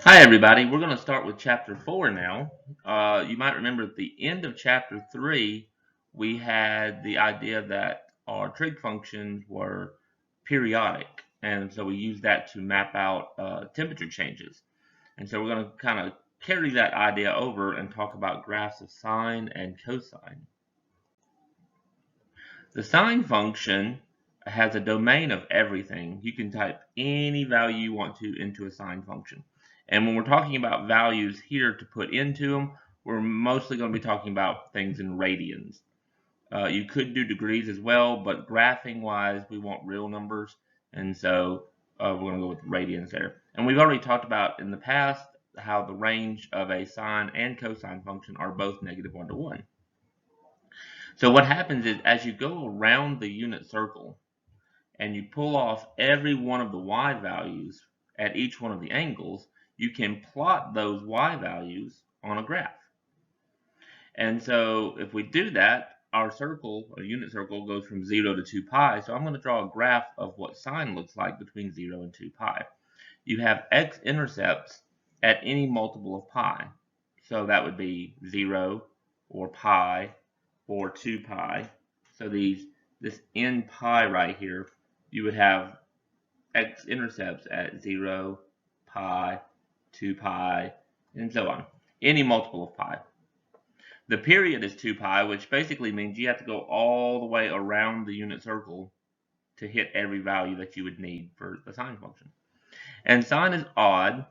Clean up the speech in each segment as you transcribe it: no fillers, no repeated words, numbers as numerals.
Hi everybody, we're going to start with chapter 4 now. You might remember at the end of chapter 3 we had the idea that our trig functions were periodic, and so we used that to map out temperature changes. And so we're going to kind of carry that idea over and talk about graphs of sine and cosine. The sine function has a domain of everything. You can type any value you want to into a sine function. And when we're talking about values here to put into them, we're mostly going to be talking about things in radians. You could do degrees as well, but graphing wise, we want real numbers. And so we're going to go with radians there. And we've already talked about in the past how the range of a sine and cosine function are both -1 to 1. So what happens is as you go around the unit circle and you pull off every one of the y values at each one of the angles, you can plot those y values on a graph. And so if we do that, our circle, a unit circle, goes from 0 to 2 pi. So I'm going to draw a graph of what sine looks like between 0 and 2 pi. You have x-intercepts at any multiple of pi. So that would be 0 or pi or 2 pi. So this n pi right here, you would have x-intercepts at 0, pi, 2 pi, and so on. Any multiple of pi. The period is 2 pi, which basically means you have to go all the way around the unit circle to hit every value that you would need for the sine function. And sine is odd,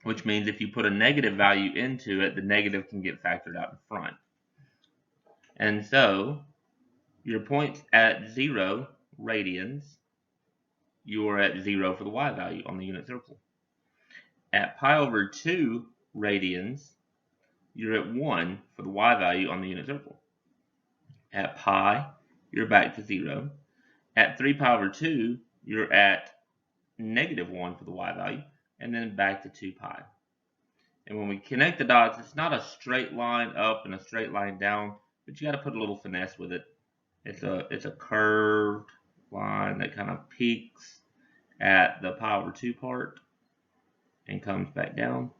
which means if you put a negative value into it, the negative can get factored out in front. And so your points at 0 radians, you are at 0 for the y value on the unit circle. At pi over 2 radians, you're at 1 for the y value on the unit circle. At pi, you're back to 0. At 3 pi over 2, you're at -1 for the y value, and then back to 2 pi. And when we connect the dots, it's not a straight line up and a straight line down, but you got to put a little finesse with it. It's a curved line that kind of peaks at the pi over 2 part and comes back down.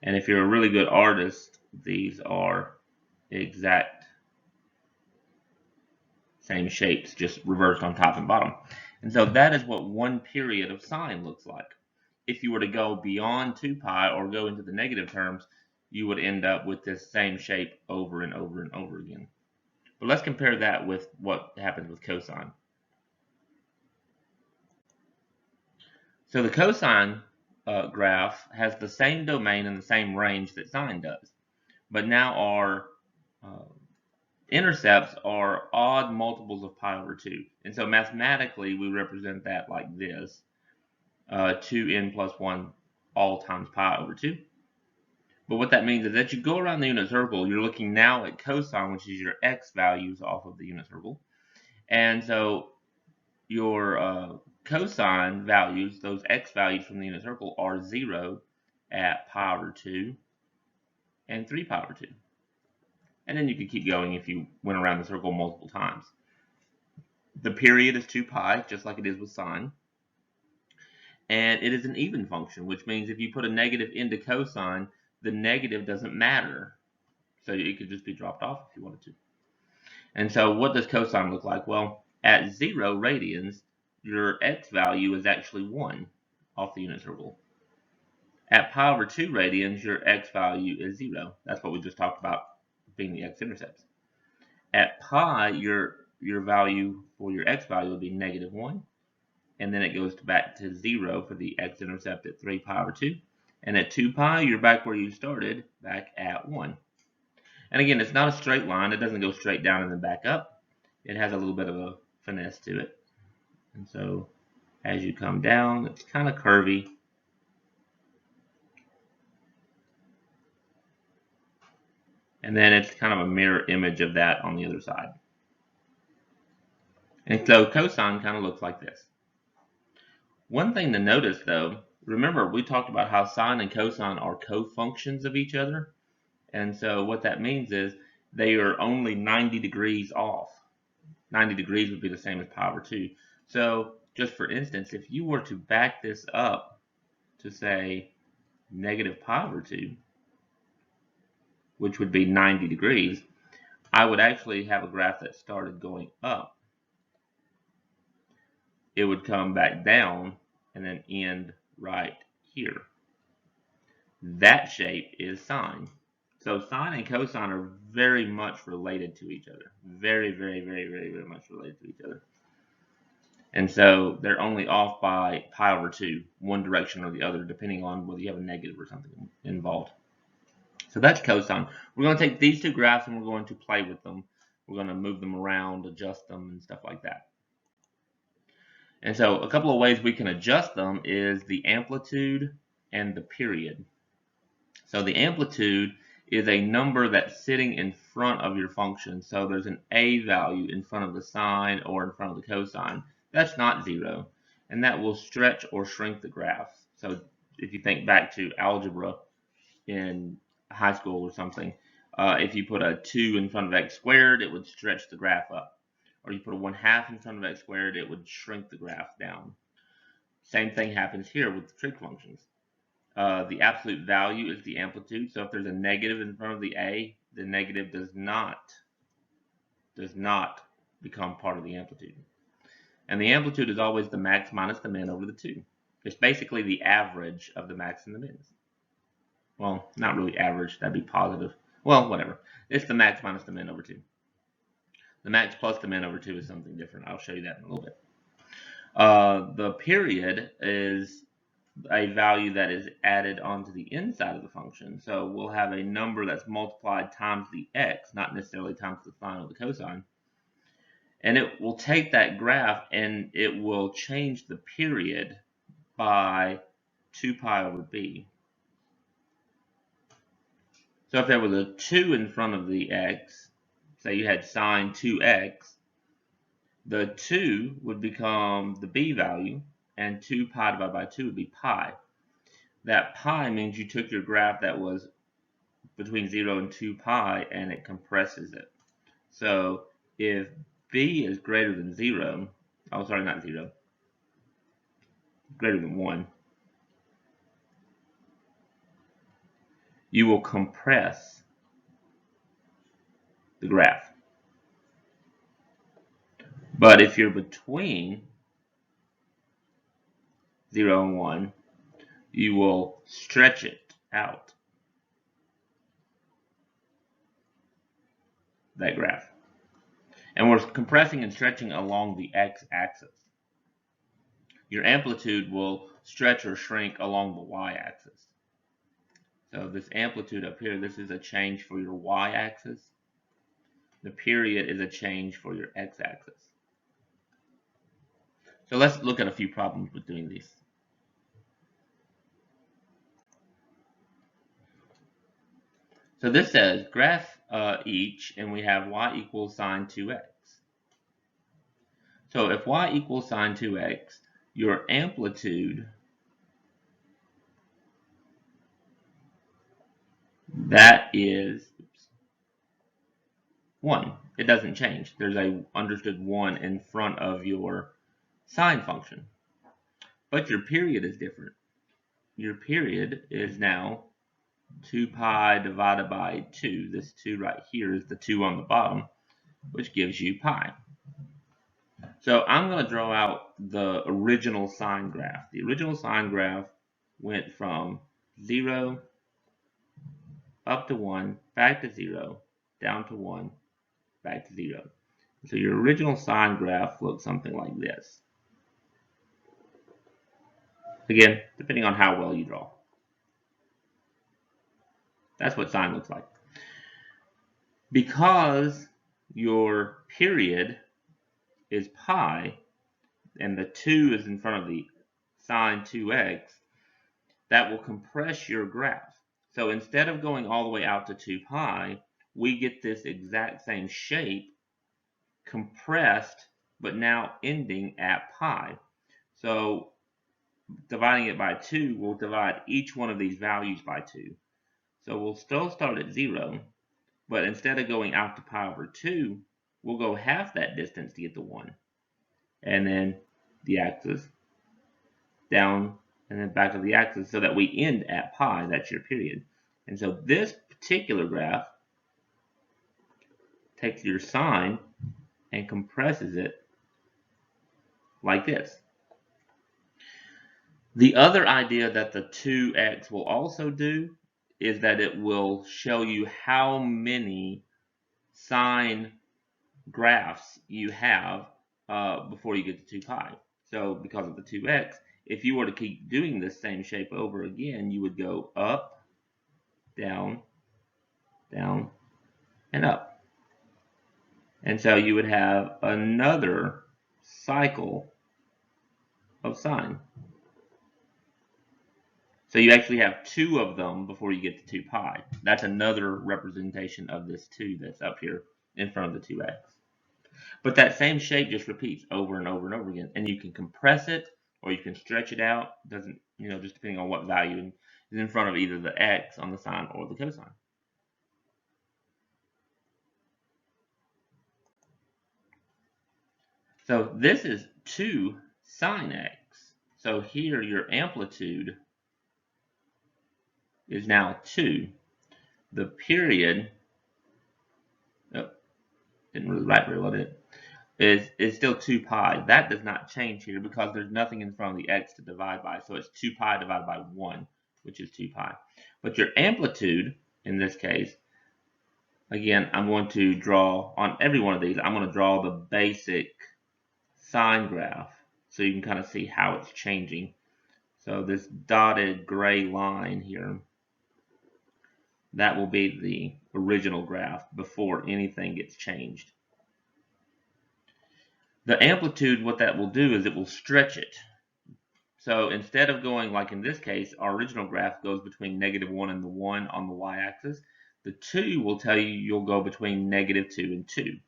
And if you're a really good artist, these are exact same shapes, just reversed on top and bottom. And so that is what one period of sine looks like. If you were to go beyond 2 pi or go into the negative terms, you would end up with this same shape over and over and over again. But let's compare that with what happens with cosine. So the cosine graph has the same domain and the same range that sine does. But now our intercepts are odd multiples of pi over 2. And so mathematically, we represent that like this. 2n plus 1 all times pi over 2. But what that means is that you go around the unit circle, you're looking now at cosine, which is your x values off of the unit circle. And so your cosine values, those x values from the unit circle, are 0 at pi over 2 and 3 pi over 2. And then you could keep going if you went around the circle multiple times. The period is 2 pi, just like it is with sine. And it is an even function, which means if you put a negative into cosine, the negative doesn't matter. So it could just be dropped off if you wanted to. And so what does cosine look like? Well, at 0 radians, your x value is actually 1 off the unit circle. At pi over 2 radians, your x value is 0. That's what we just talked about being the x-intercepts. At pi, your value for your x value will be -1. And then it goes back to 0 for the x-intercept at 3 pi over 2. And at 2 pi, you're back where you started, back at 1. And again, it's not a straight line. It doesn't go straight down and then back up. It has a little bit of a finesse to it. And so as you come down, it's kind of curvy. And then it's kind of a mirror image of that on the other side. And so cosine kind of looks like this. One thing to notice though, remember we talked about how sine and cosine are co-functions of each other. And so what that means is they are only 90 degrees off. 90 degrees would be the same as pi over 2. So just for instance, if you were to back this up to say negative pi over 2, which would be 90 degrees, I would actually have a graph that started going up. It would come back down and then end right here. That shape is sine. So sine and cosine are very much related to each other. Very, very, very, very, very much related to each other. And so they're only off by pi over 2, one direction or the other, depending on whether you have a negative or something involved. So that's cosine. We're going to take these two graphs and we're going to play with them. We're going to move them around, adjust them, and stuff like that. And so a couple of ways we can adjust them is the amplitude and the period. So the amplitude is a number that's sitting in front of your function. So there's an a value in front of the sine or in front of the cosine. That's not 0, and that will stretch or shrink the graph. So if you think back to algebra in high school or something, if you put a 2 in front of x squared, it would stretch the graph up. Or you put a 1/2 in front of x squared, it would shrink the graph down. Same thing happens here with the trig functions. The absolute value is the amplitude. So if there's a negative in front of the a, the negative does not become part of the amplitude. And the amplitude is always the max minus the min over the 2. It's basically the average of the max and the mins. Well, not really average, that'd be positive. Well, whatever. It's the max minus the min over 2. The max plus the min over 2 is something different. I'll show you that in a little bit. The period is a value that is added onto the inside of the function. So we'll have a number that's multiplied times the x, not necessarily times the sine or the cosine. And it will take that graph and it will change the period by 2 pi over b. So if there was a 2 in front of the x, say you had sine 2x, the 2 would become the b value, and 2 pi divided by 2 would be pi. That pi means you took your graph that was between 0 and 2 pi and it compresses it. So if b is greater than 0, oh sorry, not 0, greater than 1, you will compress the graph. But if you're between 0 and 1, you will stretch it out, that graph. And we're compressing and stretching along the x-axis. Your amplitude will stretch or shrink along the y-axis. So this amplitude up here, this is a change for your y-axis. The period is a change for your x-axis. So let's look at a few problems with doing these. So this says graph each, and we have y equals sine 2x. So if y equals sine 2x, your amplitude, that is 1. It doesn't change. There's a understood 1 in front of your sine function. But your period is different. Your period is now 2 pi divided by 2. This 2 right here is the 2 on the bottom, which gives you pi. So I'm going to draw out the original sine graph. The original sine graph went from 0 up to 1, back to 0, down to 1, back to 0. So your original sine graph looks something like this. Again, depending on how well you draw. That's what sine looks like. Because your period is pi, and the 2 is in front of the sine 2x, that will compress your graph. So instead of going all the way out to 2 pi, we get this exact same shape compressed, but now ending at pi. So dividing it by 2 will divide each one of these values by 2. So we'll still start at 0, but instead of going out to pi over 2, we'll go half that distance to get to 1. And then the axis down and then back to the axis so that we end at pi. That's your period. And so this particular graph takes your sine and compresses it like this. The other idea that the 2x will also do is that it will show you how many sine graphs you have before you get to 2 pi. So because of the 2x, if you were to keep doing this same shape over again, you would go up, down, down, and up. And so you would have another cycle of sine. So you actually have 2 of them before you get to 2 pi. That's another representation of this 2 that's up here in front of the 2x. But that same shape just repeats over and over and over again. And you can compress it or you can stretch it out. Doesn't, just depending on what value is in front of either the x on the sine or the cosine. So this is 2 sine x. So here your amplitude is now 2. The period, didn't really write very well, did it? Is still 2 pi. That does not change here because there's nothing in front of the x to divide by. So it's 2 pi divided by 1, which is 2 pi. But your amplitude, in this case, again, I'm going to draw, on every one of these, I'm going to draw the basic sine graph so you can kind of see how it's changing. So this dotted gray line here, that will be the original graph before anything gets changed. The amplitude, what that will do is it will stretch it. So instead of going, like in this case, our original graph goes between -1 and the 1 on the y-axis, the 2 will tell you you'll go between -2 and 2.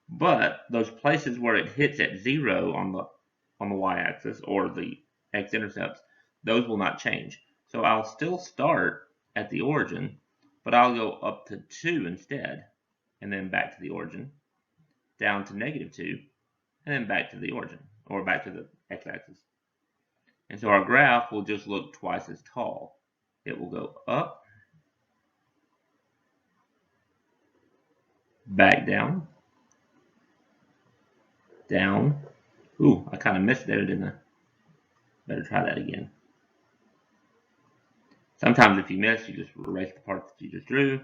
But those places where it hits at 0 on the y-axis or the x-intercepts, those will not change. So I'll still start at the origin, but I'll go up to 2 instead, and then back to the origin, down to -2, and then back to the origin, or back to the x-axis. And so our graph will just look twice as tall. It will go up, back down, down. Ooh, I kind of missed there, didn't I? Better try that again. Sometimes if you miss, you just erase the part that you just drew,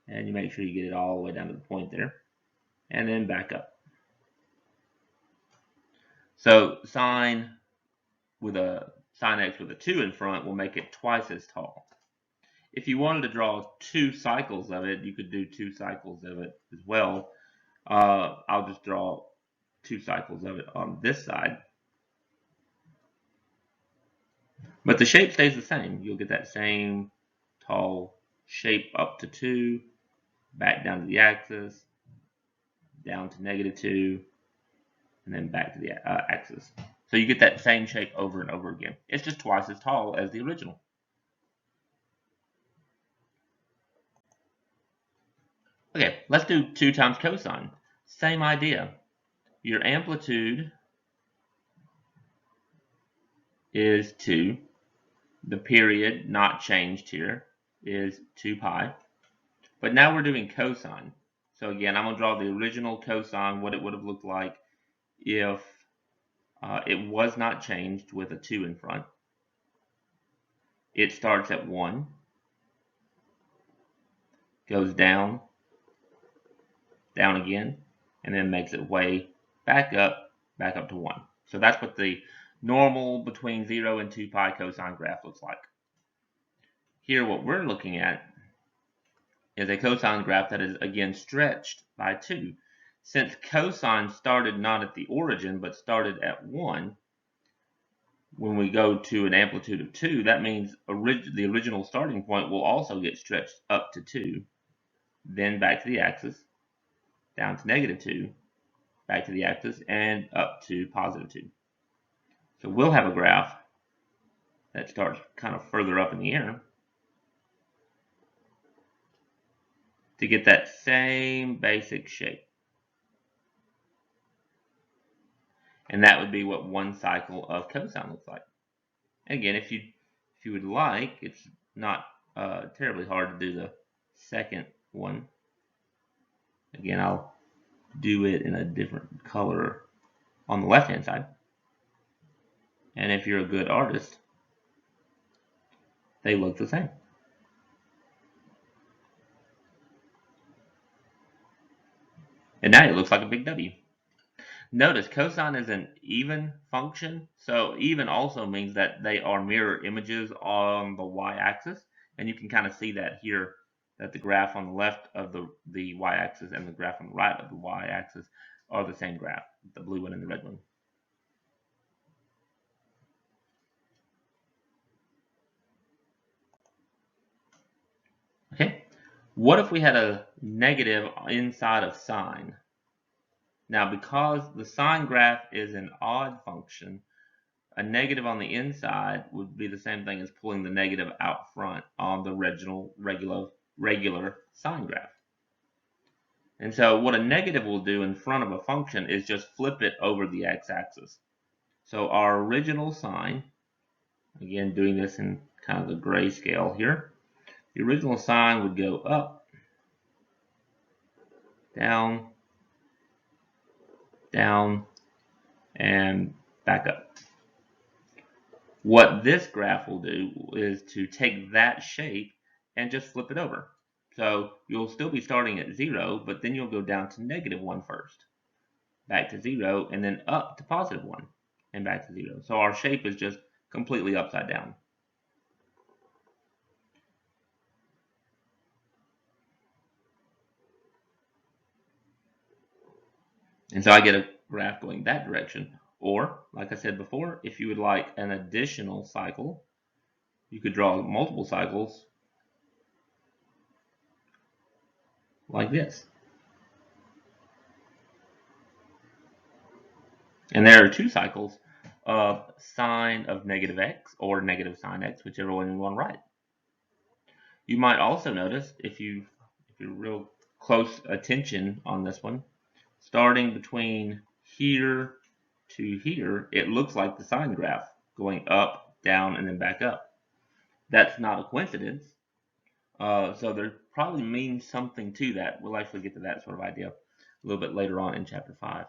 and you make sure you get it all the way down to the point there, and then back up. So sine x with a 2 in front will make it twice as tall. If you wanted to draw 2 cycles of it, you could do 2 cycles of it as well. I'll just draw 2 cycles of it on this side. But the shape stays the same. You'll get that same tall shape up to 2, back down to the axis, down to -2, and then back to the axis. So you get that same shape over and over again. It's just twice as tall as the original. Okay, let's do 2 times cosine. Same idea. Your amplitude is 2. The period, not changed here, is 2 pi. But now we're doing cosine. So again, I'm going to draw the original cosine, what it would have looked like if it was not changed with a 2 in front. It starts at 1, goes down, down again, and then makes its way back up to 1. So that's what the normal between 0 and 2 pi cosine graph looks like. Here what we're looking at is a cosine graph that is again stretched by 2. Since cosine started not at the origin but started at 1, when we go to an amplitude of 2, that means the original starting point will also get stretched up to 2, then back to the axis, down to -2, back to the axis, and up to +2. So we'll have a graph that starts kind of further up in the air to get that same basic shape. And that would be what 1 cycle of cosine looks like. Again, if you would like, it's not terribly hard to do the second one. Again, I'll do it in a different color on the left hand side. And if you're a good artist, they look the same. And now it looks like a big W. Notice cosine is an even function, so even also means that they are mirror images on the y-axis, and you can kind of see that here, that the graph on the left of the y-axis and the graph on the right of the y-axis are the same graph, the blue one and the red one. Okay, what if we had a negative inside of sine? Now, because the sine graph is an odd function, a negative on the inside would be the same thing as pulling the negative out front on the original regular sine graph. And so what a negative will do in front of a function is just flip it over the x-axis. So our original sine, again doing this in kind of the grayscale here, the original sine would go up, down, down, and back up. What this graph will do is to take that shape and just flip it over. So you'll still be starting at 0, but then you'll go down to -1 first, back to 0, and then up to +1, and back to 0. So our shape is just completely upside down. And so I get a graph going that direction. Or, like I said before, if you would like an additional cycle, you could draw multiple cycles like this. And there are two cycles of sine of -x or negative sine x, whichever one you want to write. You might also notice, if you're real close attention on this one, starting between here to here, it looks like the sine graph going up, down, and then back up. That's not a coincidence. So there probably means something to that. We'll actually get to that sort of idea a little bit later on in chapter 5.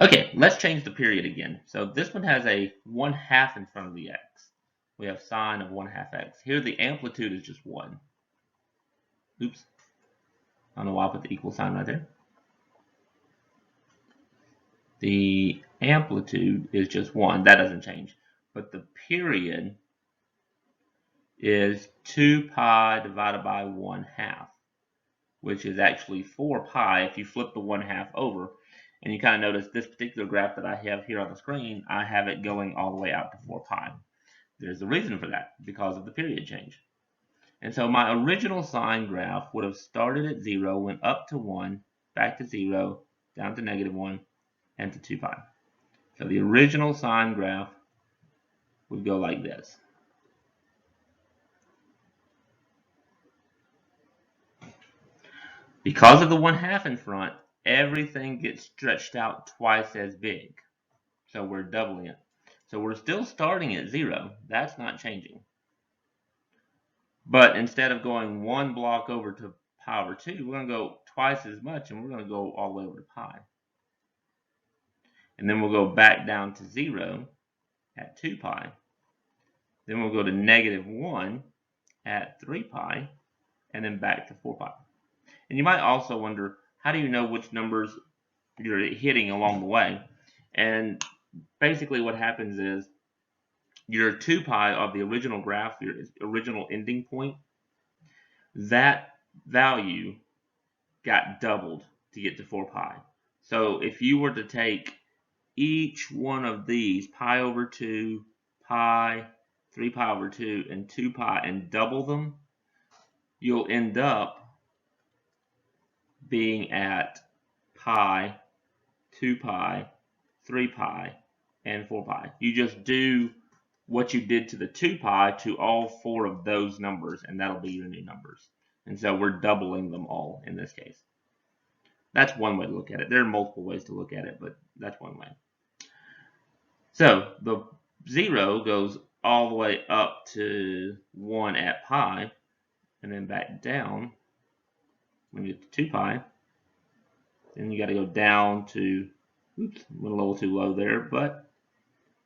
Okay, let's change the period again. So this one has a 1/2 in front of the x. We have sine of 1/2 x. Here the amplitude is just 1. Oops. I don't know why I put the equal sign right there. The amplitude is just 1. That doesn't change. But the period is 2 pi divided by 1/2, which is actually 4 pi if you flip the 1/2 over. And you kind of notice this particular graph that I have here on the screen, I have it going all the way out to 4 pi. There's a reason for that, because of the period change. And so my original sine graph would have started at 0, went up to 1, back to 0, down to -1, and to 2 pi. So the original sine graph would go like this. Because of the 1/2 in front, everything gets stretched out twice as big. So we're doubling it. So we're still starting at 0. That's not changing. But instead of going one block over to pi over 2, we're going to go twice as much, and we're going to go all the way over to pi. And then we'll go back down to 0 at 2 pi. Then we'll go to -1 at 3 pi, and then back to 4 pi. And you might also wonder, how do you know which numbers you're hitting along the way? And basically what happens is your 2 pi of the original graph, your original ending point, that value got doubled to get to 4 pi. So if you were to take each one of these, pi over 2, pi, 3 pi over 2, and 2 pi, and double them, you'll end up being at pi, 2 pi, 3 pi, and 4 pi. You just do what you did to the 2 pi to all 4 of those numbers, and that'll be your new numbers. And so we're doubling them all in this case. That's one way to look at it. There are multiple ways to look at it, but that's one way. So the 0 goes all the way up to 1 at pi, and then back down when you get to 2 pi. Then you got to go down to, oops, went a little too low there, but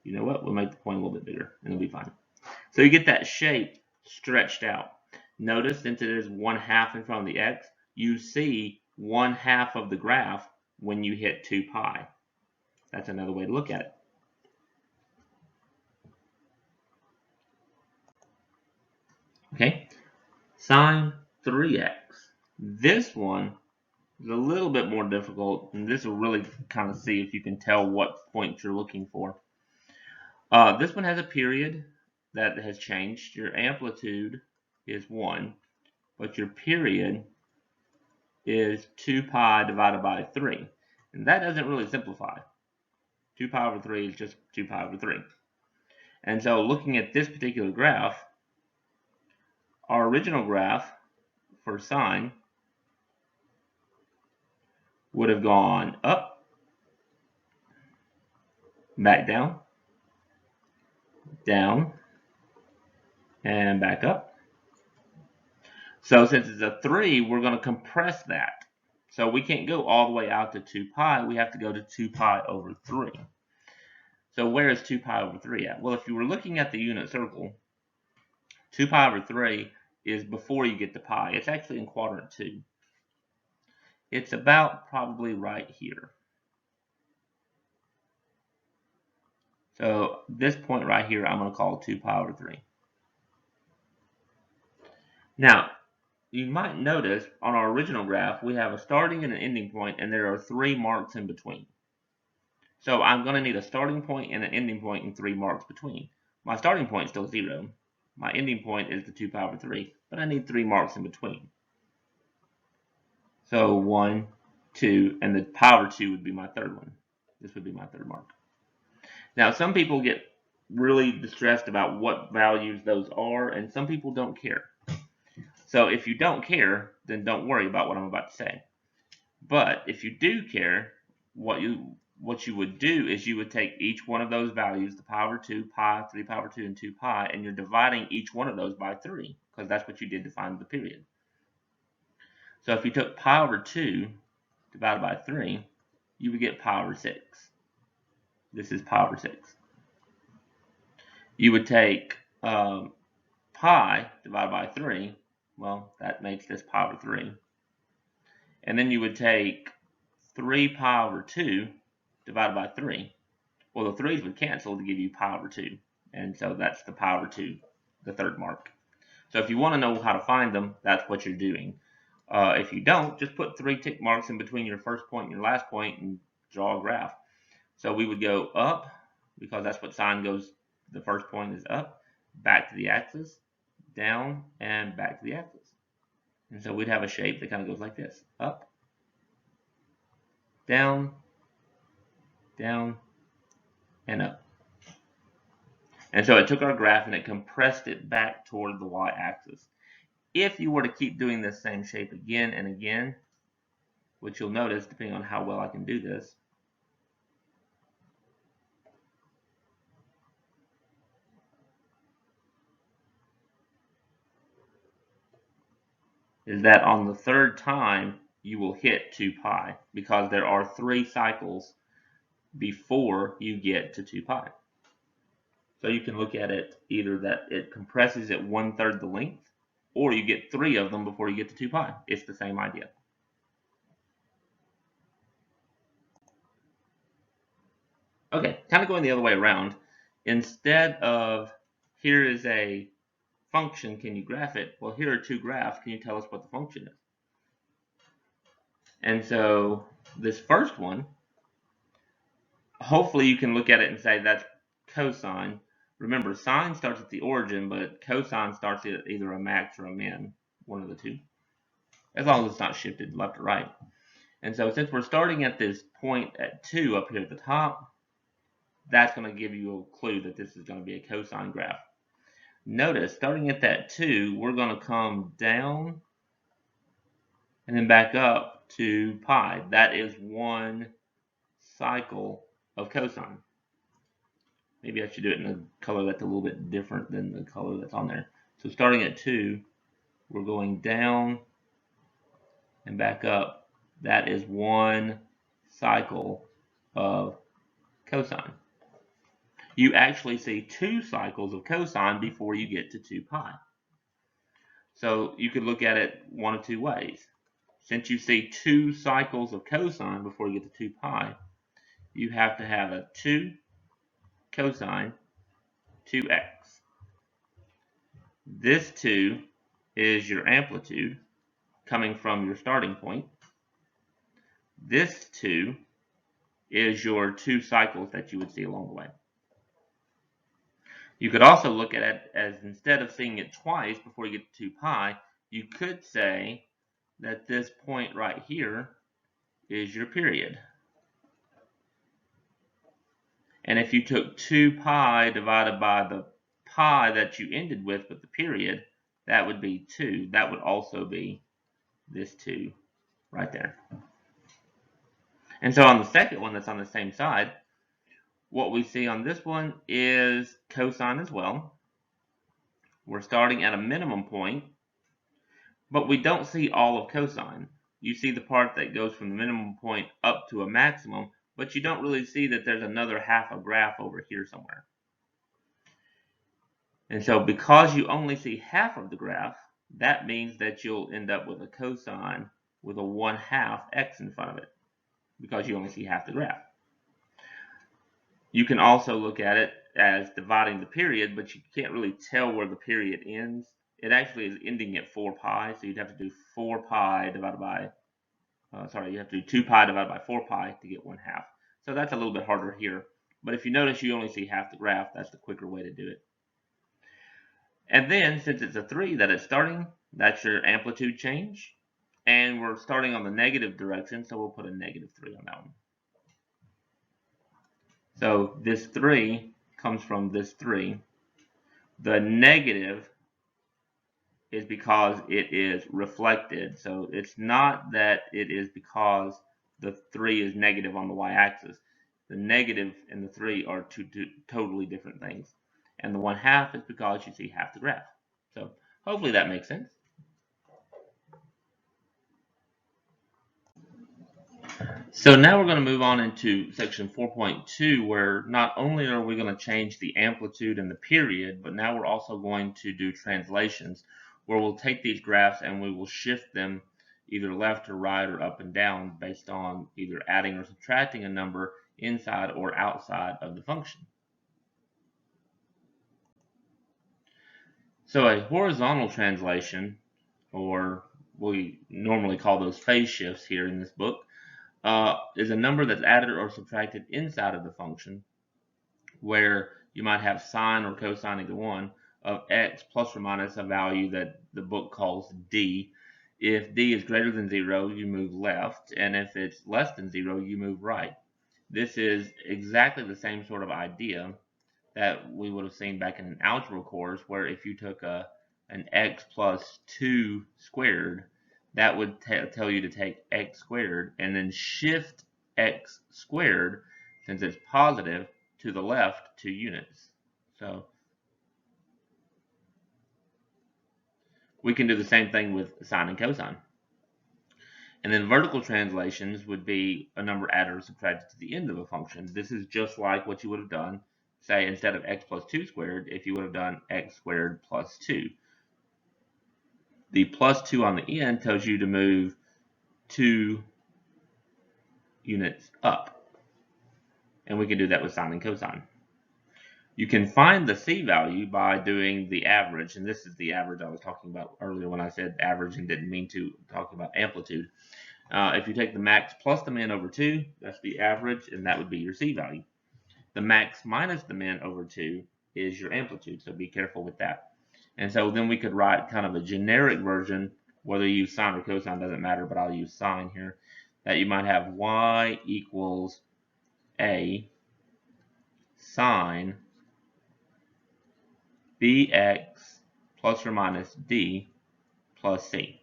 you know what? We'll make the point a little bit bigger, and it'll be fine. So you get that shape stretched out. Notice, since it is 1/2 in front of the x, you see 1/2 of the graph when you hit 2 pi. That's another way to look at it. Okay, sine 3x. This one is a little bit more difficult, and this will really kind of see if you can tell what point you're looking for. This one has a period that has changed. Your amplitude is 1, but your period is 2 pi divided by 3. And that doesn't really simplify. 2 pi over 3 is just 2 pi over 3. And so looking at this particular graph, our original graph for sine would have gone up, back down, down, and back up. So since it's a 3, we're going to compress that. So we can't go all the way out to 2 pi. We have to go to 2 pi over 3. So where is 2 pi over 3 at? Well, if you were looking at the unit circle, 2 pi over 3 is before you get to pi. It's actually in quadrant 2. It's about probably right here. So this point right here, I'm going to call 2 pi over 3. Now, you might notice on our original graph, we have a starting and an ending point, and there are 3 marks in between. So I'm going to need a starting point and an ending point and 3 marks between. My starting point is still 0. My ending point is the 2 pi over 3, but I need 3 marks in between. So 1, 2, and the pi over 2 would be my third one. This would be my third mark. Now, some people get really distressed about what values those are, and some people don't care. So if you don't care, then don't worry about what I'm about to say. But if you do care, what you would do is you would take each one of those values, the pi over 2, pi, 3 pi over 2, and 2 pi, and you're dividing each one of those by 3, because that's what you did to find the period. So if you took pi over 2 divided by 3, you would get pi over 6. This is pi over 6. You would take pi divided by 3. Well, that makes this pi over 3. And then you would take 3 pi over 2 divided by 3. Well, the 3's would cancel to give you pi over 2. And so that's the pi over 2, the third mark. So if you want to know how to find them, that's what you're doing. If you don't, just put 3 tick marks in between your first point and your last point and draw a graph. So we would go up, because that's what sine goes, the first point is up, back to the axis, down, and back to the axis. And so we'd have a shape that kind of goes like this: up, down, down, and up. And so it took our graph and it compressed it back toward the y-axis. If you were to keep doing this same shape again and again, which you'll notice depending on how well I can do this, is that on the third time you will hit 2 pi, because there are 3 cycles before you get to 2 pi. So you can look at it either that it compresses at 1/3 the length, or you get 3 of them before you get to 2 pi. It's the same idea. Okay, kind of going the other way around. Instead of here is a function, can you graph it? Well, here are 2 graphs. Can you tell us what the function is? And so this first one, hopefully you can look at it and say that's cosine. Remember, sine starts at the origin, but cosine starts at either a max or a min, one of the two, as long as it's not shifted left or right. And so since we're starting at this point at 2 up here at the top, that's going to give you a clue that this is going to be a cosine graph. Notice, starting at that 2, we're going to come down and then back up to pi. That is one cycle of cosine. Maybe I should do it in a color that's a little bit different than the color that's on there. So starting at 2, we're going down and back up. That is 1 cycle of cosine. You actually see 2 cycles of cosine before you get to 2 pi. So you could look at it one of 2 ways. Since you see 2 cycles of cosine before you get to 2 pi, you have to have a 2 cosine 2x. This 2 is your amplitude coming from your starting point. This 2 is your 2 cycles that you would see along the way. You could also look at it as, instead of seeing it twice before you get to 2 pi, you could say that this point right here is your period. And if you took 2 pi divided by the pi that you ended with the period, that would be 2. That would also be this 2 right there. And so on the second one that's on the same side, what we see on this one is cosine as well. We're starting at a minimum point, but we don't see all of cosine. You see the part that goes from the minimum point up to a maximum, but you don't really see that there's another half a graph over here somewhere. And so because you only see half of the graph, that means that you'll end up with a cosine with a 1/2 x in front of it, because you only see half the graph. You can also look at it as dividing the period, but you can't really tell where the period ends. It actually is ending at 4 pi, so you'd have to do 4 pi divided by, you have to do 2 pi divided by 4 pi to get 1/2. So that's a little bit harder here. But if you notice you only see half the graph, that's the quicker way to do it. And then, since it's a 3 that it's starting, that's your amplitude change. And we're starting on the negative direction, so we'll put a -3 on that one. So this 3 comes from this 3. The negative is because it is reflected. So it's not that it is because the 3 is negative on the y-axis. The negative and the 3 are two totally different things. And the 1/2 is because you see half the graph. So hopefully that makes sense. So now we're going to move on into section 4.2, where not only are we going to change the amplitude and the period, but now we're also going to do translations, where we'll take these graphs and we will shift them either left or right or up and down based on either adding or subtracting a number inside or outside of the function. So a horizontal translation, or we normally call those phase shifts here in this book, is a number that's added or subtracted inside of the function, where you might have sine or cosine, either one, of x plus or minus a value that the book calls d. If d is greater than 0, you move left, and if it's less than 0, you move right. This is exactly the same sort of idea that we would have seen back in an algebra course, where if you took an x plus 2 squared, that would tell you to take x squared and then shift x squared, since it's positive, to the left 2 units. So we can do the same thing with sine and cosine. And then vertical translations would be a number added or subtracted to the end of a function. This is just like what you would have done, say, instead of x plus 2 squared, if you would have done x squared plus 2. The plus 2 on the end tells you to move 2 units up. And we can do that with sine and cosine. You can find the c value by doing the average, and this is the average I was talking about earlier when I said average and didn't mean to talk about amplitude. If you take the max plus the min over 2, that's the average, and that would be your c value. The max minus the min over 2 is your amplitude, so be careful with that. And so then we could write kind of a generic version, whether you use sine or cosine doesn't matter, but I'll use sine here, that you might have y equals a sine bx plus or minus d plus c.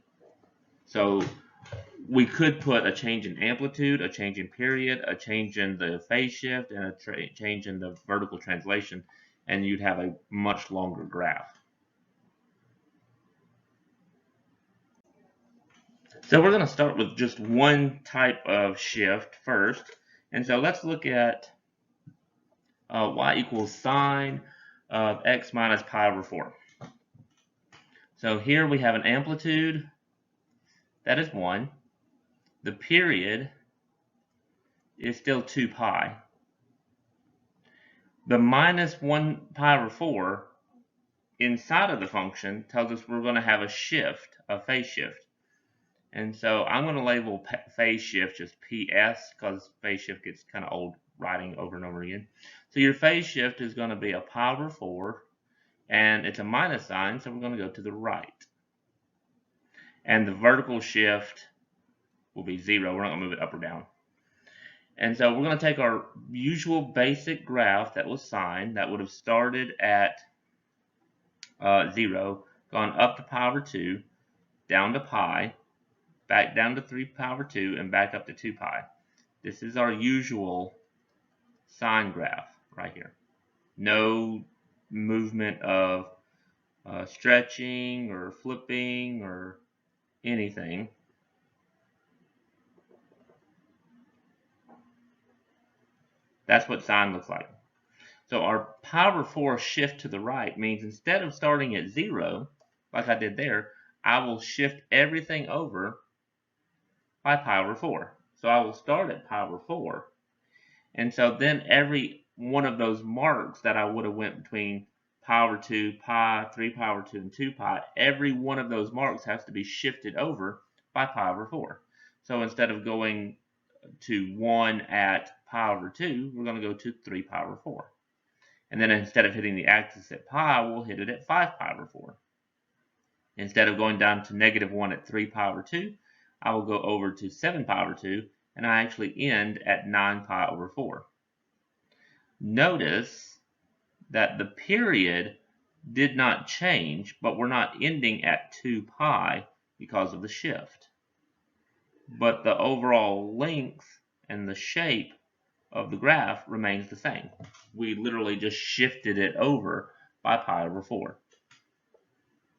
So we could put a change in amplitude, a change in period, a change in the phase shift, and a change in the vertical translation, and you'd have a much longer graph. So we're going to start with just one type of shift first. And so let's look at y equals sine of x minus pi over 4. So here we have an amplitude that is 1. The period is still 2 pi. The minus 1 pi over 4 inside of the function tells us we're going to have a shift, a phase shift. And so I'm going to label phase shift just PS because phase shift gets kind of old writing over and over again. So your phase shift is going to be a pi over 4, and it's a minus sign, so we're going to go to the right. And the vertical shift will be 0. We're not going to move it up or down. And so we're going to take our usual basic graph that was sine, that would have started at 0, gone up to pi over 2, down to pi, back down to 3 pi over 2, and back up to 2 pi. This is our usual sine graph right here. No movement of stretching or flipping or anything. That's what sine looks like. So our pi over 4 shift to the right means instead of starting at 0, like I did there, I will shift everything over by pi over 4. So I will start at pi over 4. And so then every one of those marks that I would have went between pi over 2, pi, 3 pi over 2, and 2 pi, every one of those marks has to be shifted over by pi over 4. So instead of going to 1 at pi over 2, we're going to go to 3 pi over 4. And then instead of hitting the axis at pi, we'll hit it at 5 pi over 4. Instead of going down to -1 at 3 pi over 2, I will go over to 7 pi over 2, and I actually end at 9 pi over 4. Notice that the period did not change, but we're not ending at 2 pi because of the shift. But the overall length and the shape of the graph remains the same. We literally just shifted it over by pi over 4.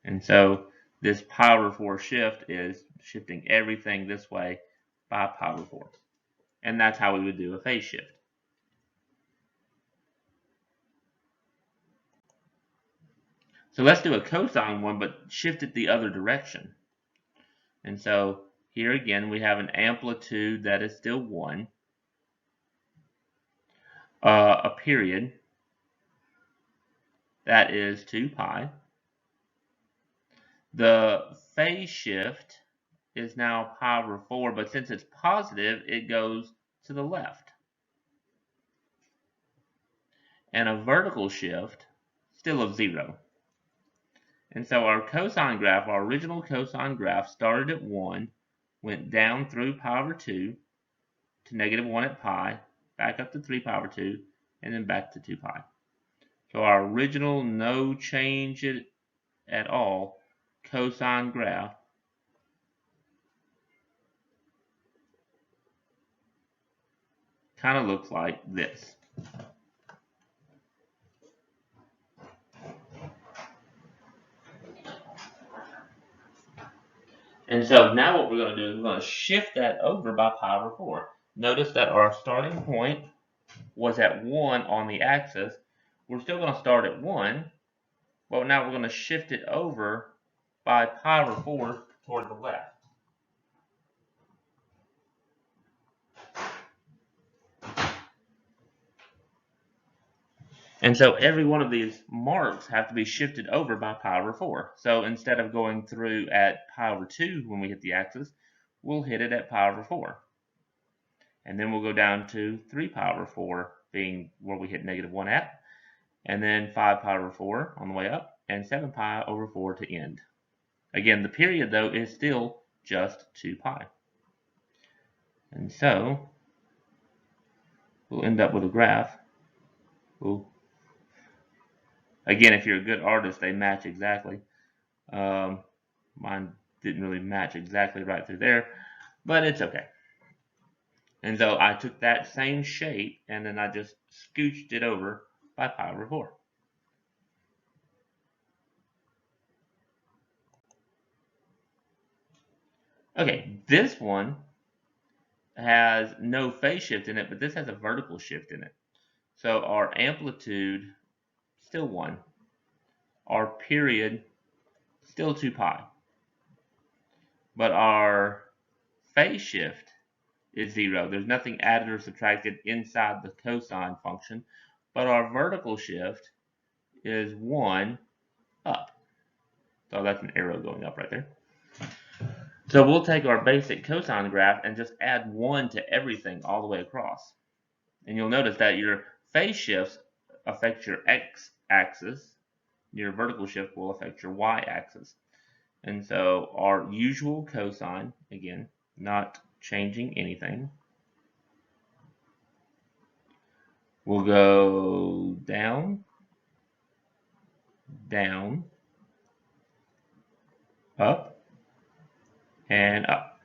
And so this pi over 4 shift is shifting everything this way by pi over 4. And that's how we would do a phase shift. So let's do a cosine one, but shift it the other direction. And so here again, we have an amplitude that is still 1, a period that is 2 pi. The phase shift is now pi over 4, but since it's positive, it goes to the left. And a vertical shift, still of 0. And so our cosine graph, our original cosine graph, started at 1, went down through pi over 2 to -1 at pi, back up to 3 pi over 2, and then back to 2 pi. So our original no change at all cosine graph kind of looks like this. And so now what we're going to do is we're going to shift that over by pi over 4. Notice that our starting point was at 1 on the axis. We're still going to start at 1, but now we're going to shift it over by pi over 4 toward the left. And so every one of these marks have to be shifted over by pi over 4. So instead of going through at pi over 2 when we hit the axis, we'll hit it at pi over 4. And then we'll go down to 3 pi over 4 being where we hit -1 at. And then 5 pi over 4 on the way up, and 7 pi over 4 to end. Again, the period, though, is still just 2 pi. And so we'll end up with a graph. Ooh. Again, if you're a good artist, they match exactly. Mine didn't really match exactly right through there. but it's okay. And so I took that same shape and then I just scooched it over by pi over 4. Okay, this one has no phase shift in it, but this has a vertical shift in it. So our amplitude, still 1. Our period, still 2 pi. But our phase shift is 0. There's nothing added or subtracted inside the cosine function, but our vertical shift is 1 up. So that's an arrow going up right there. So we'll take our basic cosine graph and just add 1 to everything all the way across. And you'll notice that your phase shifts affect your x-axis. Your vertical shift will affect your y-axis. And so our usual cosine, again, not changing anything, will go down, down, up, and up.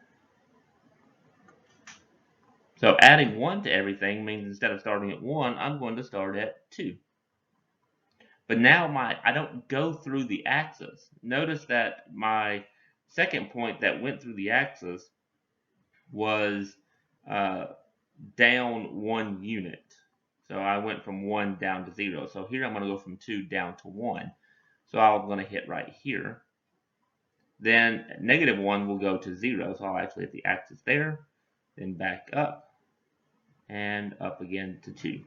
So adding 1 to everything means instead of starting at 1, I'm going to start at 2. But now I don't go through the axis. Notice that my second point that went through the axis was down 1 unit. So I went from 1 down to 0. So here I'm going to go from 2 down to 1. So I'm going to hit right here. Then -1 will go to 0. So I'll actually hit the axis there. Then back up. And up again to 2.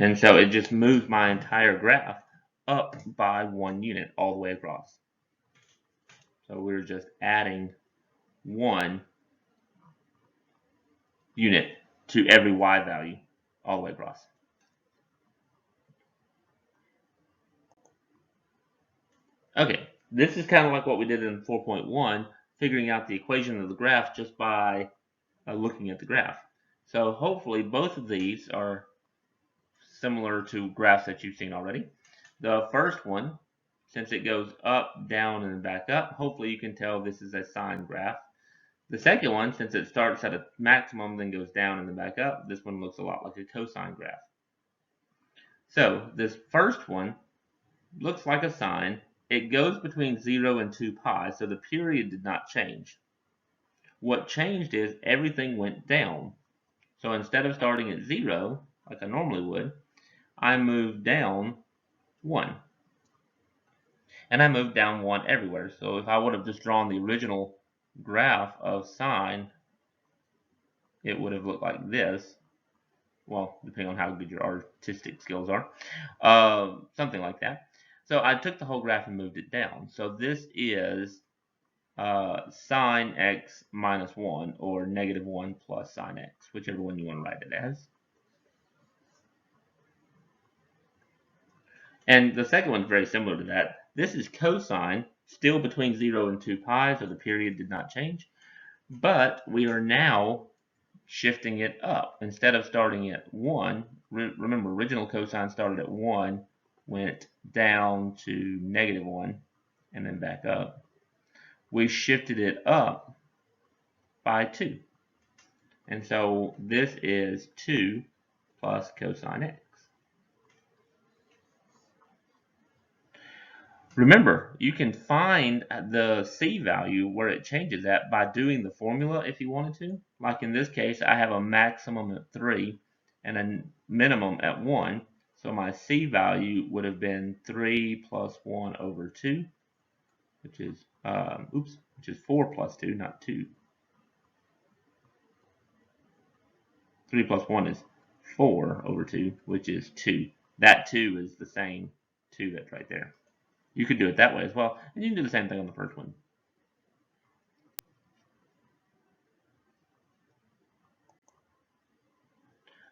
And so it just moved my entire graph up by 1 unit all the way across. So we're just adding 1 unit to every y value all the way across. Okay, this is kind of like what we did in 4.1, figuring out the equation of the graph just by looking at the graph. So hopefully both of these are similar to graphs that you've seen already. The first one, since it goes up, down, and back up, hopefully you can tell this is a sine graph. The second one, since it starts at a maximum, then goes down and then back up, this one looks a lot like a cosine graph. So this first one looks like a sine. It goes between 0 and 2 pi, so the period did not change. What changed is everything went down. So instead of starting at 0, like I normally would, I moved down 1. And I moved down 1 everywhere. So if I would have just drawn the original graph of sine, it would have looked like this. Well, depending on how good your artistic skills are. Something like that. So I took the whole graph and moved it down. So this is sine x minus 1, or -1 plus sine x, whichever one you want to write it as. And the second one's very similar to that. This is cosine, still between 0 and 2 pi, so the period did not change. But we are now shifting it up. Instead of starting at 1, remember original cosine started at 1, went down to -1, and then back up. We shifted it up by 2. And so this is 2 plus cosine x. Remember, you can find the c value where it changes at by doing the formula if you wanted to. Like in this case, I have a maximum at 3 and a minimum at 1. So my c value would have been 3 plus 1 over 2, which is, which is 4 plus 2, not 2. 3 plus 1 is 4 over 2, which is 2. That 2 is the same 2 that's right there. You could do it that way as well, and you can do the same thing on the first one.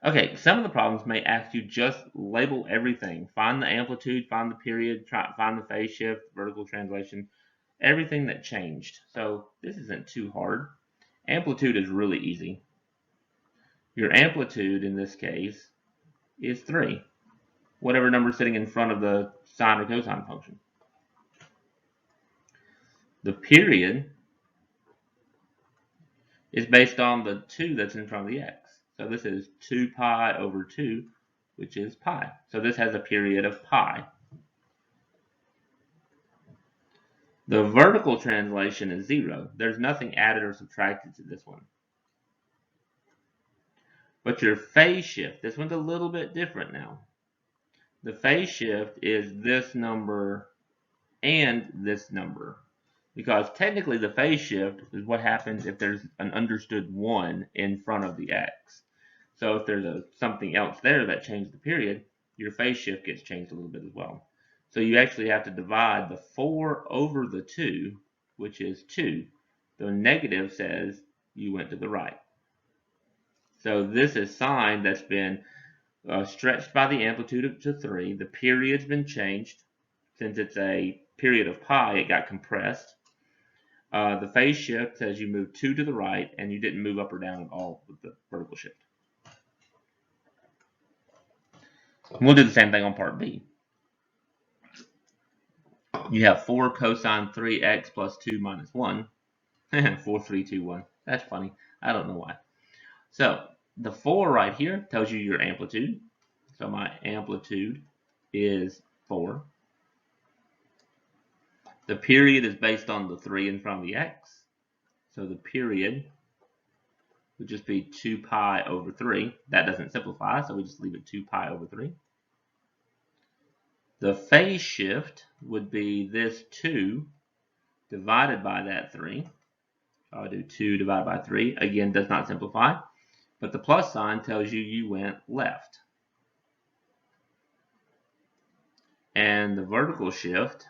Okay, some of the problems may ask you just label everything. Find the amplitude, find the period, find the phase shift, vertical translation, everything that changed. So this isn't too hard. Amplitude is really easy. Your amplitude in this case is 3, whatever number is sitting in front of the sine or cosine function. The period is based on the 2 that's in front of the x. So this is 2 pi over 2, which is pi. So this has a period of pi. The vertical translation is 0. There's nothing added or subtracted to this one. But your phase shift, this one's a little bit different now. The phase shift is this number and this number. Because technically the phase shift is what happens if there's an understood 1 in front of the x. So if there's something else there that changed the period, your phase shift gets changed a little bit as well. So you actually have to divide the 4 over the 2, which is 2. The negative says you went to the right. So this is sine that's been stretched by the amplitude to 3. The period's been changed. Since it's a period of pi, it got compressed. The phase shift says you move 2 to the right, and you didn't move up or down at all with the vertical shift. We'll do the same thing on part B. You have 4 cosine 3x plus 2 minus 1. 4, 3, 2, 1. That's funny. I don't know why. So the 4 right here tells you your amplitude. So my amplitude is 4. The period is based on the 3 in front of the x. So the period would just be 2 pi over 3. That doesn't simplify, so we just leave it 2 pi over 3. The phase shift would be this 2 divided by that 3. So I'll do 2 divided by 3. Again, does not simplify, but the plus sign tells you went left. And the vertical shift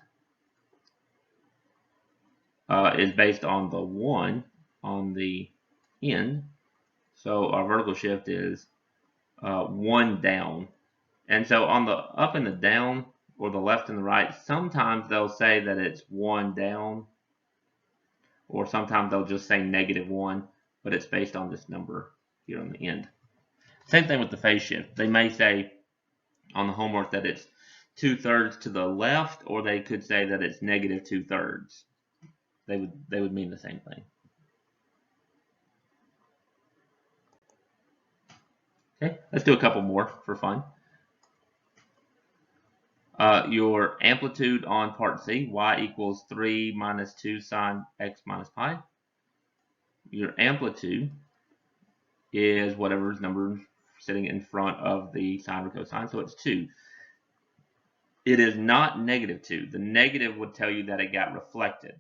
is based on the 1 on the end. So our vertical shift is 1 down. And so on the up and the down, or the left and the right, sometimes they'll say that it's 1 down, or sometimes they'll just say -1, but it's based on this number here on the end. Same thing with the phase shift. They may say on the homework that it's 2/3 to the left, or they could say that it's -2/3. They would mean the same thing. Okay, let's do a couple more for fun. Your amplitude on part C, y equals 3 minus 2 sine x minus pi. Your amplitude is whatever's number sitting in front of the sine or cosine, so it's 2. It is not -2. The negative would tell you that it got reflected,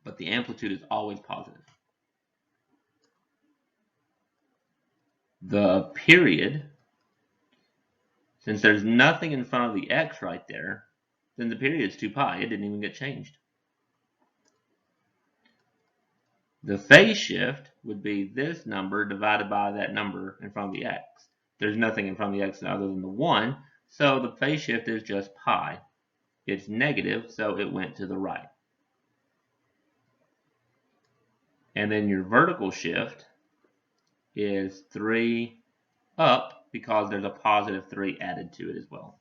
but the amplitude is always positive. The period, since there's nothing in front of the x right there, then the period is 2 pi. It didn't even get changed. The phase shift would be this number divided by that number in front of the x. There's nothing in front of the x other than the 1, so the phase shift is just pi. It's negative, so it went to the right. And then your vertical shift is 3 up, because there's a positive 3 added to it as well.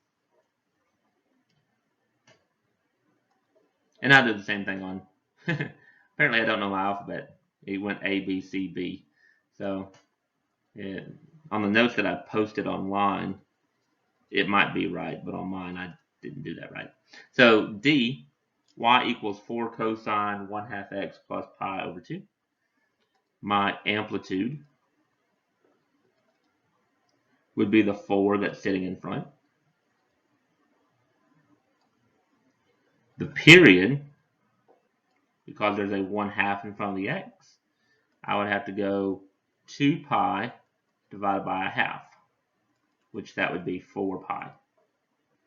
And I did the same thing on, apparently I don't know my alphabet. It went A, B, C, B. So on the notes that I posted online, it might be right, but on mine I didn't do that right. So D, y equals 4 cosine 1/2 x plus pi over 2. My amplitude would be the 4 that's sitting in front. The period, because there's a 1/2 in front of the x, I would have to go 2 pi divided by 1/2, which that would be 4 pi.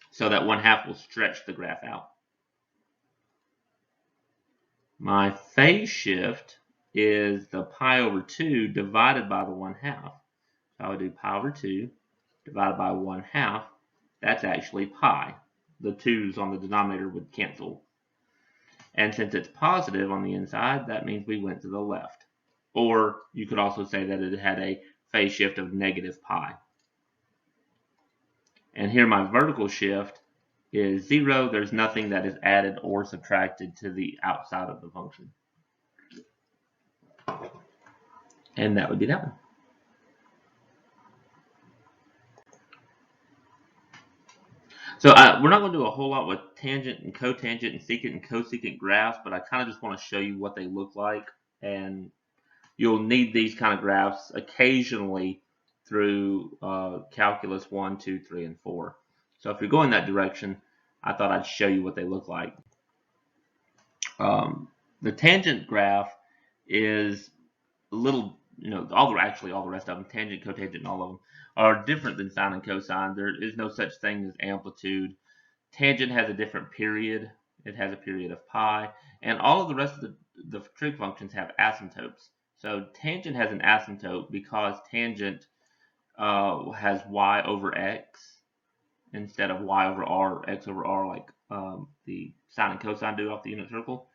So that 1/2 will stretch the graph out. My phase shift is the pi over 2 divided by the 1/2. So I would do pi over 2 divided by 1/2. That's actually pi. The 2's on the denominator would cancel. And since it's positive on the inside, that means we went to the left. Or you could also say that it had a phase shift of negative pi. And here my vertical shift is 0. There's nothing that is added or subtracted to the outside of the function. And that would be that one. So we're not going to do a whole lot with tangent and cotangent and secant and cosecant graphs, but I kind of just want to show you what they look like. And you'll need these kind of graphs occasionally through calculus 1, 2, 3, and 4. So if you're going that direction, I thought I'd show you what they look like. The tangent graph is a little, all the rest of them, tangent, cotangent, and all of them, are different than sine and cosine. There is no such thing as amplitude. Tangent has a different period. It has a period of pi. And all of the rest of the trig functions have asymptotes. So tangent has an asymptote because tangent has y over x instead of y over r, x over r, like the sine and cosine do off the unit circle.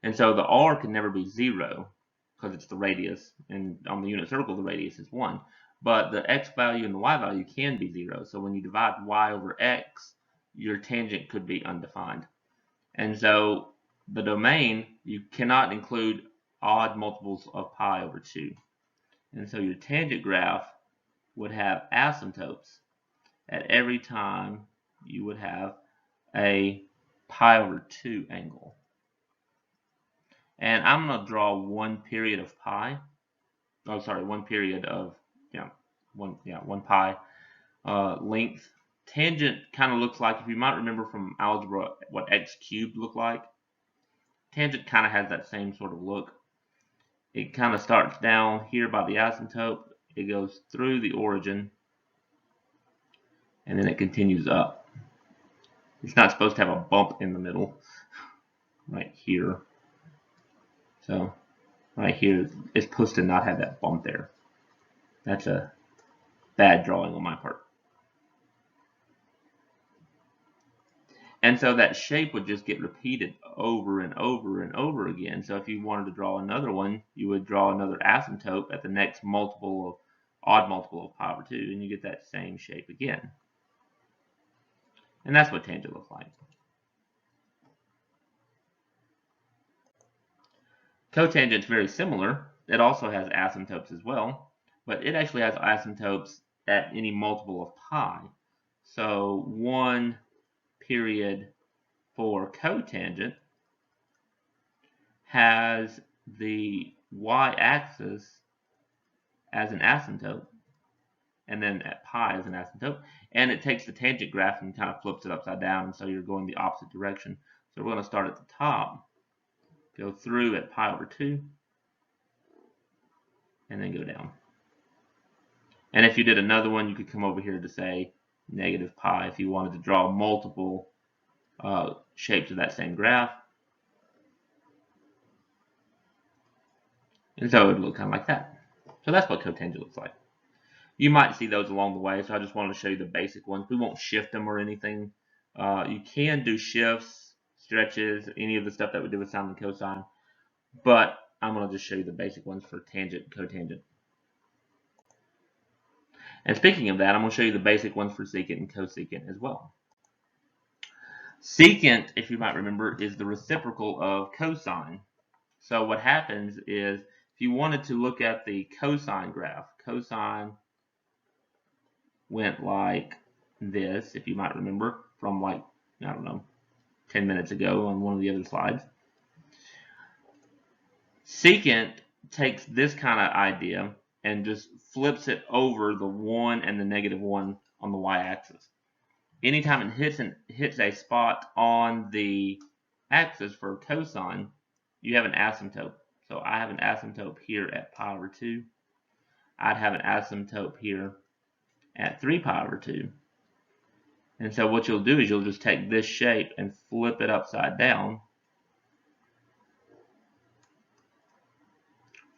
And so the r can never be 0 because it's the radius, and on the unit circle the radius is 1. But the x value and the y value can be 0. So when you divide y over x, your tangent could be undefined. And so the domain, you cannot include odd multiples of pi over 2. And so your tangent graph would have asymptotes at every time you would have a pi over 2 angle. And I'm going to draw one period of pi. Oh, sorry, one period of, one pi length. Tangent kind of looks like, if you might remember from algebra, what x cubed looked like. Tangent kind of has that same sort of look. It kind of starts down here by the asymptote. It goes through the origin, and then it continues up. It's not supposed to have a bump in the middle, right here. So, right here, it's supposed to not have that bump there. That's a bad drawing on my part. And so that shape would just get repeated over and over and over again. So if you wanted to draw another one, you would draw another asymptote at the next odd multiple of pi over 2, and you get that same shape again. And that's what tangent looks like. Cotangent is very similar. It also has asymptotes as well, but it actually has asymptotes at any multiple of pi. So one period for cotangent has the y-axis as an asymptote, and then at pi as an asymptote, and it takes the tangent graph and kind of flips it upside down, and so you're going the opposite direction. So we're going to start at the top, go through at pi over 2, and then go down. And if you did another one, you could come over here to say negative pi if you wanted to draw multiple shapes of that same graph. And so it would look kind of like that. So that's what cotangent looks like. You might see those along the way, so I just wanted to show you the basic ones. We won't shift them or anything. You can do shifts, stretches, any of the stuff that we do with sine and cosine, but I'm going to just show you the basic ones for tangent and cotangent. And speaking of that, I'm going to show you the basic ones for secant and cosecant as well. Secant, if you might remember, is the reciprocal of cosine. So what happens is, if you wanted to look at the cosine graph, cosine went like this, if you might remember, from like, 10 minutes ago on one of the other slides. Secant takes this kind of idea and just flips it over the 1 and the negative 1 on the y-axis. Anytime it hits a spot on the axis for cosine, you have an asymptote. So I have an asymptote here at pi over 2. I'd have an asymptote here at 3 pi over 2. And so what you'll do is you'll just take this shape and flip it upside down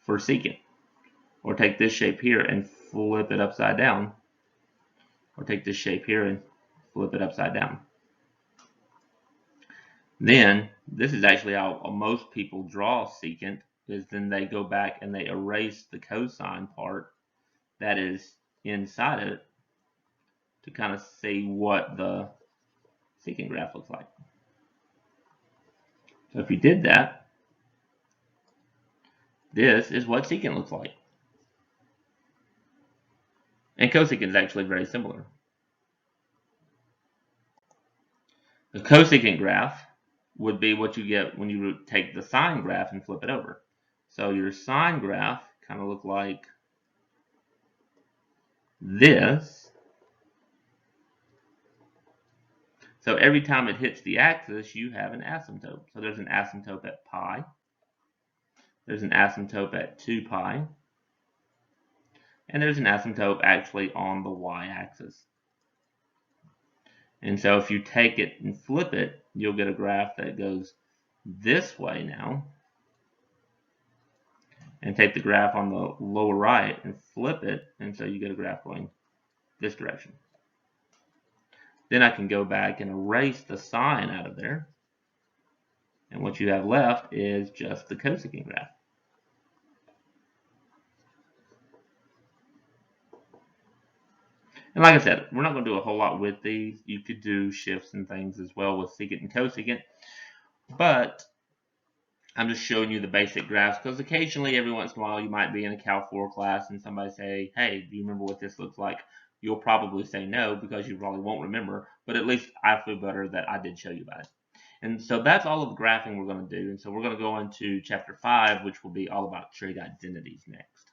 for secant. Or take this shape here and flip it upside down. Or take this shape here and flip it upside down. Then, this is actually how most people draw secant, is then they go back and they erase the cosine part, that is inside it to kind of see what the secant graph looks like. So if you did that, this is what secant looks like. And cosecant is actually very similar. The cosecant graph would be what you get when you take the sine graph and flip it over. So your sine graph kind of look like this. So every time it hits the axis, you have an asymptote. So there's an asymptote at pi. There's an asymptote at 2 pi. And there's an asymptote actually on the y-axis. And so if you take it and flip it, you'll get a graph that goes this way now. And take the graph on the lower right and flip it, and so you get a graph going this direction. Then I can go back and erase the sine out of there. And what you have left is just the cosecant graph. And like I said, we're not going to do a whole lot with these. You could do shifts and things as well with secant and cosecant. But I'm just showing you the basic graphs because occasionally, every once in a while, you might be in a Cal 4 class and somebody say, hey, do you remember what this looks like? You'll probably say no because you probably won't remember, but at least I feel better that I did show you about it. And so that's all of the graphing we're going to do. And so we're going to go into chapter 5, which will be all about trig identities next.